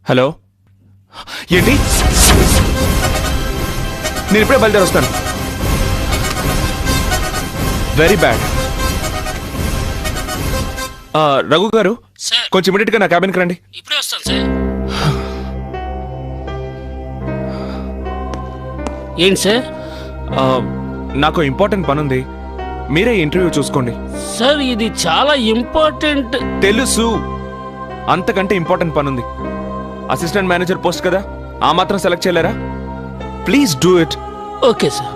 Hello, ఏంటి? నేను ఇప్పుడే బయలుదేరి వస్తాను. Very bad. రఘు గారు, కొంచెం ఇమీడియట్గా నా క్యాబిన్కి రండి. ఇప్పుడే వస్తాను సార్. ఏంటి సార్? నాకు ఇంపార్టెంట్ పని ఉంది, మీరే ఇంటర్వ్యూ చూసుకోండి. సార్ ఇది చాలా ఇంపార్టెంట్. తెలుసు, అంతకంటే ఇంపార్టెంట్ పని ఉంది. అసిస్టెంట్ మేనేజర్ పోస్ట్ కదా, ఆ మాత్రం సెలెక్ట్ చేయలేరా? Please do it. Okay sir.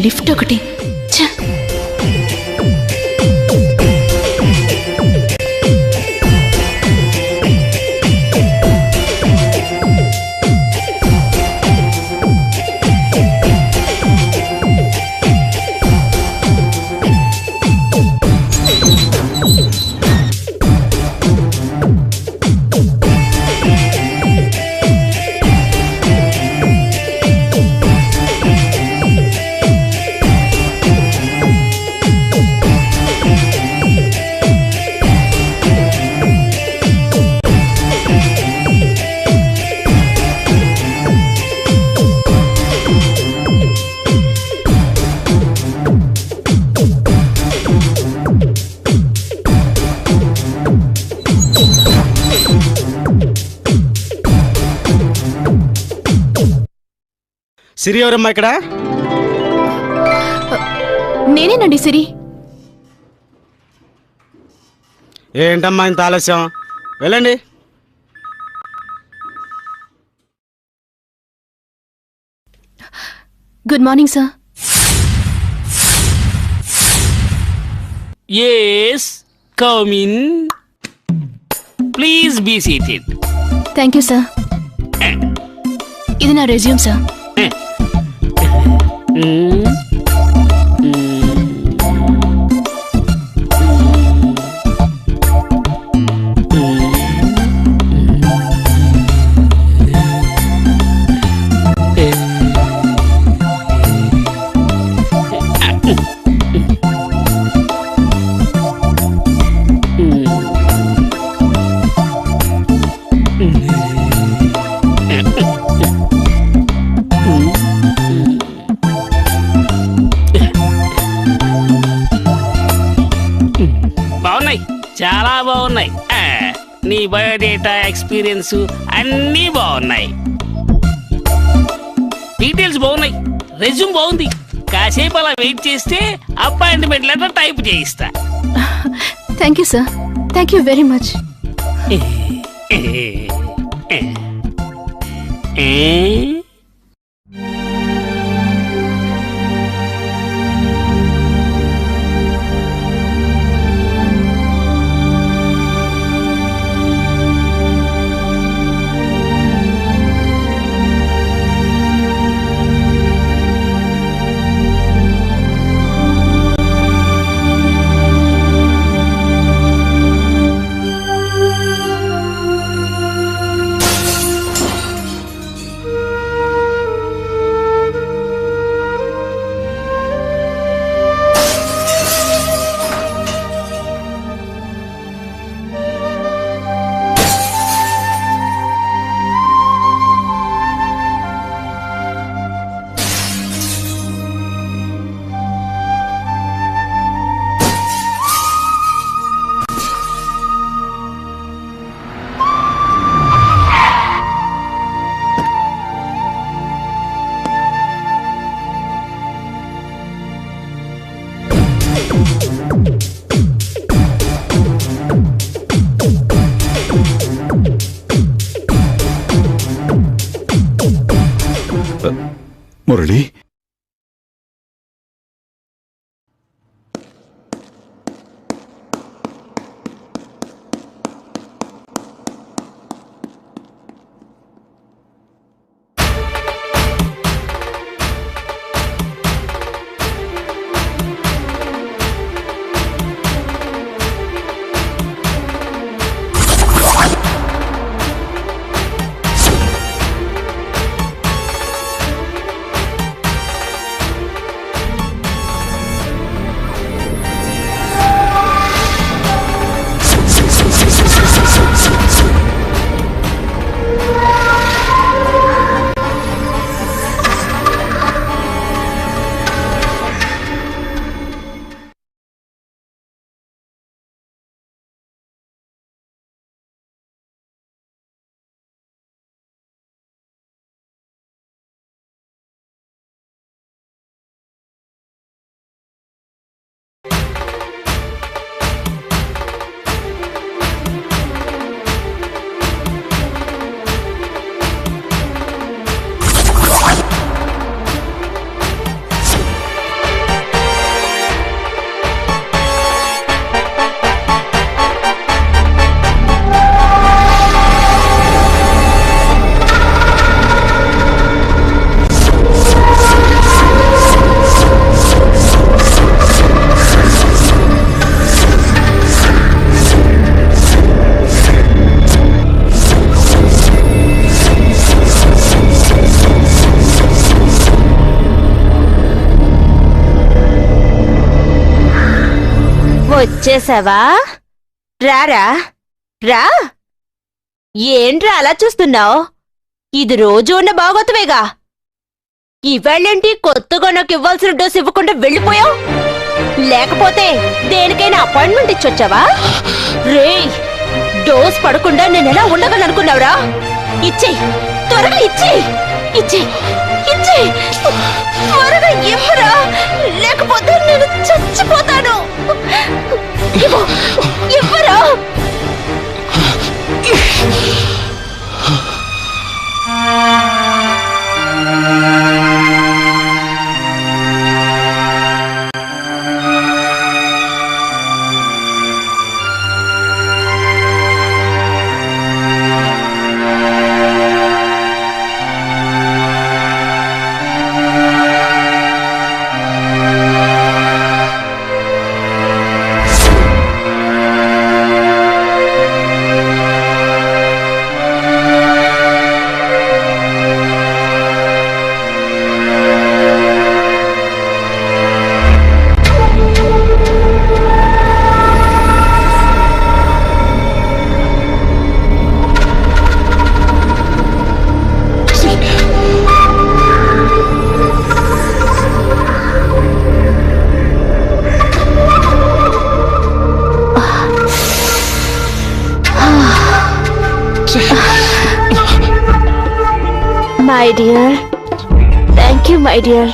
Lift ఒకటి. సిరి ఎవరమ్మా ఇక్కడ? నేనేనండి సిరి. ఏంటమ్మా ఇంత ఆలస్యం? వెళ్ళండి. Good morning sir. yes come in, please be seated. Thank you sir. ఇది నా రెజ్యూమ్ సార్. బాగున్నాయి, చాలా బాగున్నాయి. నీ బయోడేటా, ఎక్స్పీరియన్స్ అన్నీ బాగున్నాయి. డీటెయిల్స్ బాగున్నాయి, రెజ్యూమ్ బాగుంది. కాసేపు అలా వెయిట్ చేస్తే అపాయింట్మెంట్ లెటర్ టైప్ చేయిస్తా. Thank you sir. Thank you very much. Murali, వచ్చేసావా? రారా రా. ఏంట్రా అలా చూస్తున్నావు? ఇది రోజు ఉన్న బాగోతువేగా. ఇవాళ్ళేంటి కొత్తగా నాకు ఇవ్వాల్సిన డోస్ ఇవ్వకుండా వెళ్ళిపోయావు? లేకపోతే దేనికైనా అపాయింట్మెంట్ ఇచ్చొచ్చావా? రేయ్, డోస్ పడకుండా నేనెలా ఉండగలనుకున్నావురా? ఇచ్చేయ్, త్వరగా ఇచ్చేయ్, ఇచ్చేయ్, ఇచ్చేయ్, త్వరగా ఇవ్వరా, లేకపోతే నేను చచ్చిపోతాను. ఇవ్వు, ఇవ్వరా. My dear, thank you my dear.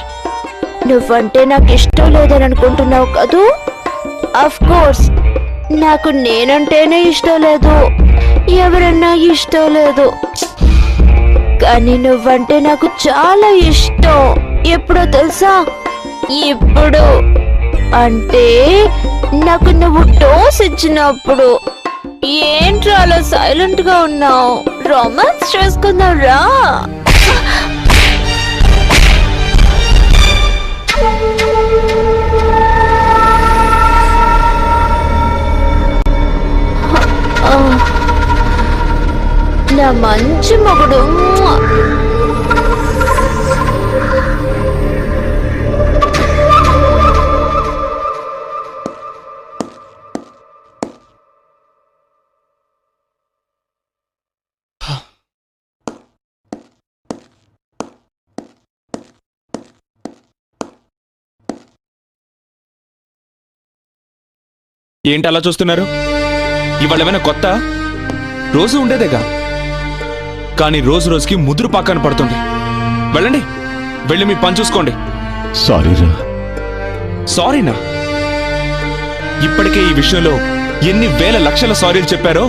నువ్వంటే నాకు ఇష్టం లేదని అనుకుంటున్నావు కదూ? అఫ్ కోర్స్ నాకు నేనంటేనే ఇష్టం లేదు, ఎవరన్నా ఇష్టం లేదు. కానీ నువ్వంటే నాకు చాలా ఇష్టం. ఎప్పుడో తెలుసా? ఇప్పుడు. అంటే నాకు నువ్వు డోస్ ఇచ్చినప్పుడు. ఏంట్రా అలా సైలెంట్ గా ఉన్నావు? రొమాన్స్ చేసుకుందాం రా. నా మంచి మొగుడు. ఏంటి అలా చూస్తున్నారు? ఇవాళ ఏమైనా కొత్త? రోజు ఉండేదేగా, కానీ రోజు రోజుకి ముదురు పాకాన పడుతుంది. వెళ్ళండి, వెళ్ళి మీ పని చూసుకోండి. సారీరా. సారీనా? ఇప్పటికే ఈ విషయంలో ఎన్ని వేల లక్షల సారీలు చెప్పారో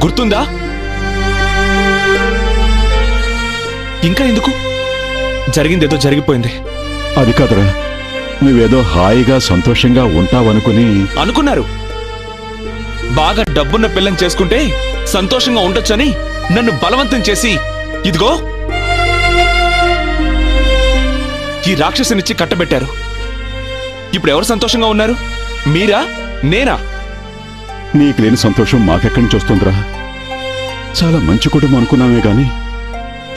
గుర్తుందా? ఇంకా ఎందుకు? జరిగిందేదో జరిగిపోయింది. అది కాదురా, నువ్వేదో హాయిగా సంతోషంగా ఉంటావనుకుని. అనుకున్నారు. బాగా డబ్బున్న పిల్లని చేసుకుంటే సంతోషంగా ఉండొచ్చని నన్ను బలవంతం చేసి ఇదిగో ఈ రాక్షసునిచ్చి కట్టబెట్టారు. ఇప్పుడు ఎవరు సంతోషంగా ఉన్నారు? మీరా, నేనా? నీకు లేని సంతోషం మాకెక్కడి నుంచి వస్తుందిరా? చాలా మంచి కుటుంబం అనుకున్నామే గాని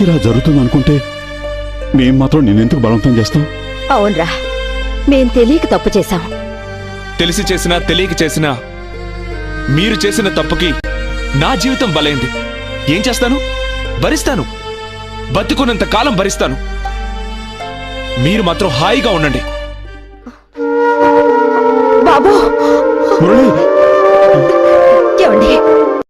ఇలా జరుగుతుందనుకుంటే మేం మాత్రం నిన్నెందుకు బలవంతం చేస్తాం? అవునరా, మేం తెలియక తప్పు చేశాం. తెలిసి చేసినా తెలియక చేసినా మీరు చేసిన తప్పుకి నా జీవితం బలైంది. ఏం చేస్తాను? భరిస్తాను. బతికున్నంత కాలం భరిస్తాను. మీరు మాత్రం హాయిగా ఉండండి. బాబు మురళి